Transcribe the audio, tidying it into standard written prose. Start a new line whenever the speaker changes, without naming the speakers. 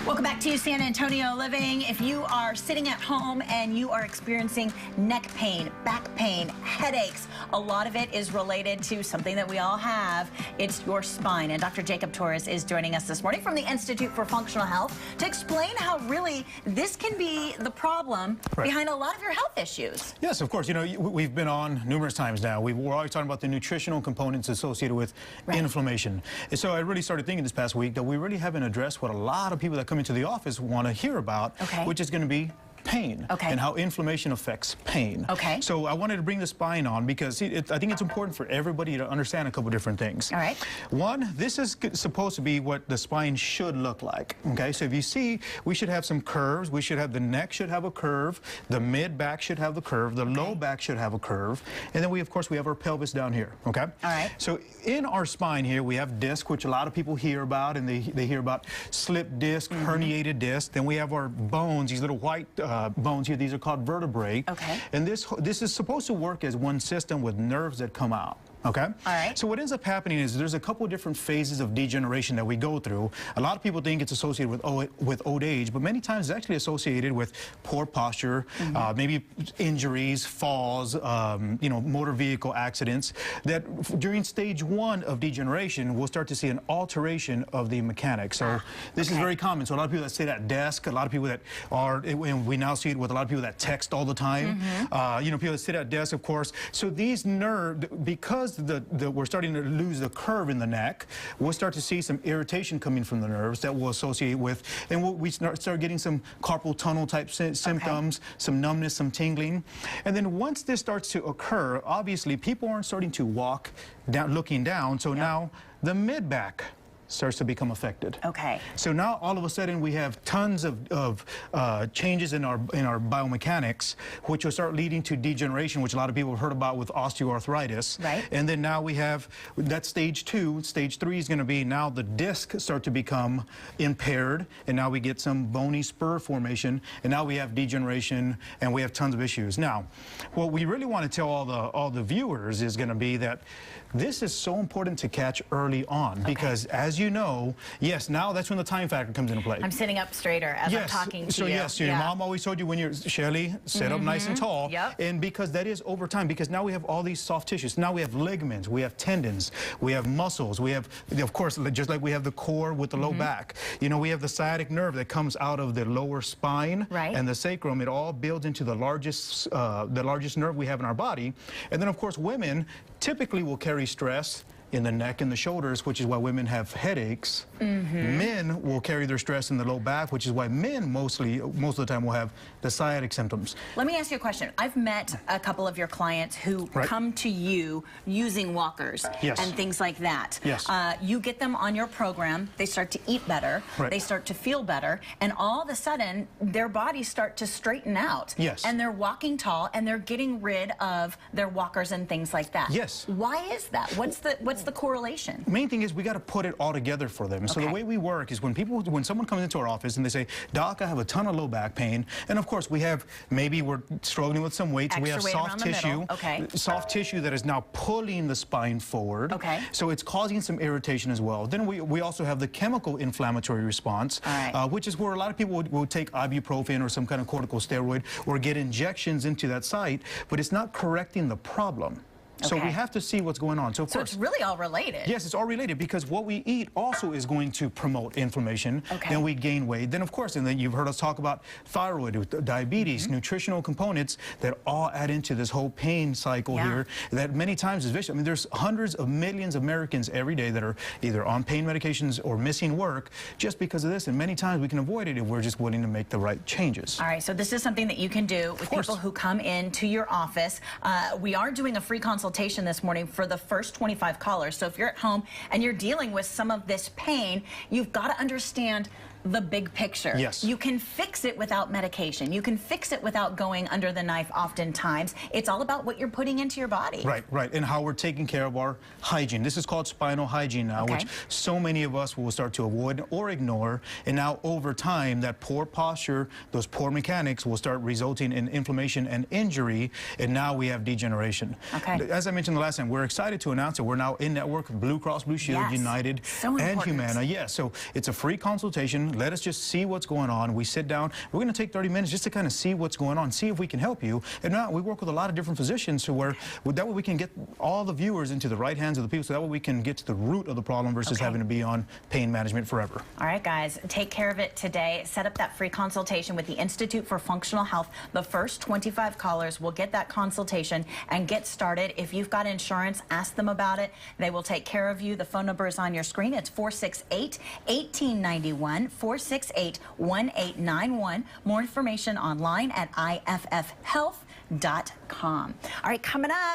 Welcome back to San Antonio Living. If you are sitting at home and you are experiencing neck pain, back pain, headaches, a lot of it is related to something that we all have. It's your spine. And Dr. Jacob Torres is joining us this morning from the Institute for Functional Health to explain how really this can be the problem behind a lot of your health issues.
Yes, of course. You know, we've been on numerous times now. We're always talking about the nutritional components associated with inflammation. And so I really started thinking this past week that we really haven't addressed what a lot of people that come into the office want to hear about, which is going to be pain and how inflammation affects pain. So I wanted to bring the spine on because I think it's important for everybody to understand a couple different things. One, this is supposed to be what the spine should look like. So if you see, we should have some curves. We should have the neck should have a curve, the mid back should have the curve, the low back should have a curve, and then of course we have our pelvis down here. So in our spine here we have disc, which a lot of people hear about, and they hear about slip disc, herniated disc. Then we have our bones, these little white bones here. These are called vertebrae. And this is supposed to work as one system with nerves that come out. So what ends up happening is there's a couple of different phases of degeneration that we go through. A lot of people think it's associated with old age, but many times it's actually associated with poor posture, maybe injuries, falls, you know, motor vehicle accidents. That during stage 1 of degeneration, we'll start to see an alteration of the mechanics. So this is very common. So a lot of people that sit at desk, a lot of people that are, and we now see it with a lot of people that text all the time. You know, people that sit at desk, of course. So these nerves, because we're starting to lose the curve in the neck, we'll start to see some irritation coming from the nerves that will associate with, and we start getting some carpal tunnel type symptoms, some numbness, some tingling. And then once this starts to occur, obviously people aren't starting to walk down, looking down, so now the mid back starts to become affected. So now all of a sudden we have tons of changes in our biomechanics, which will start leading to degeneration, which a lot of people have heard about with osteoarthritis. And then now we have that stage 2. Stage 3 is going to be now the discs start to become impaired, and now we get some bony spur formation, and now we have degeneration, and we have tons of issues. Now, what we really want to tell all the viewers is going to be that this is so important to catch early on, because as you know, yes, now that's when the time factor comes into play.
I'm sitting up straighter as I'm talking to you.
Yes, your mom always told you when you're, Shelly, sit up nice and tall. And because that is over time, because now we have all these soft tissues. Now we have ligaments, we have tendons, we have muscles, we have, of course, just like we have the core with the low back. You know, we have the sciatic nerve that comes out of the lower spine and the sacrum. It all builds into the largest nerve we have in our body. And then, of course, women typically will carry stress in the neck and the shoulders, which is why women have headaches. Men will carry their stress in the low back, which is why men most of the time will have the sciatic symptoms.
Let me ask you a question. I've met a couple of your clients who come to you using walkers and things like that. You get them on your program, they start to eat better, they start to feel better, and all of a sudden their bodies start to straighten out. And they're walking tall, and they're getting rid of their walkers and things like that. Why is that? What's the correlation?
Main thing is we got to put it all together for them. So the way we work is when someone comes into our office and they say, "Doc, I have a ton of low back pain," and of course we have, maybe we're struggling with some weight, so we have soft tissue that is now pulling the spine forward. So it's causing some irritation as well. Then we also have the chemical inflammatory response, which is where a lot of people will take ibuprofen or some kind of corticosteroid or get injections into that site, but it's not correcting the problem. So we have to see what's going on. So, of course,
it's really all related.
Yes, it's all related, because what we eat also is going to promote inflammation. Then we gain weight. Then, of course, and then you've heard us talk about thyroid, diabetes, nutritional components that all add into this whole pain cycle here that many times is vicious. I mean, there's hundreds of millions of Americans every day that are either on pain medications or missing work just because of this. And many times we can avoid it if we're just willing to make the right changes.
All right, so this is something that you can do with people who come into your office. We are doing a free consultation this morning for the first 25 callers. So if you're at home and you're dealing with some of this pain, you've got to understand the big picture. You can fix it without medication. You can fix it without going under the knife oftentimes. It's all about what you're putting into your body.
And how we're taking care of our hygiene. This is called spinal hygiene now, which so many of us will start to avoid or ignore. And now over time, that poor posture, those poor mechanics will start resulting in inflammation and injury. And now we have degeneration. As I mentioned the last time, we're excited to announce that we're now in network, Blue Cross Blue Shield, United, and Humana. So it's a free consultation. let us just see what's going on. We sit down. We're going to take 30 minutes just to kind of see what's going on, see if we can help you. And now we work with a lot of different physicians so that way we can get all the viewers into the right hands of the people, so that way we can get to the root of the problem versus having to be on pain management forever.
All right, guys, take care of it today. Set up that free consultation with the Institute for Functional Health. The first 25 callers will get that consultation and get started. If you've got insurance, ask them about it. They will take care of you. The phone number is on your screen. It's 468-1891, 468-1891. More information online at iffhealth.com. All right, coming up.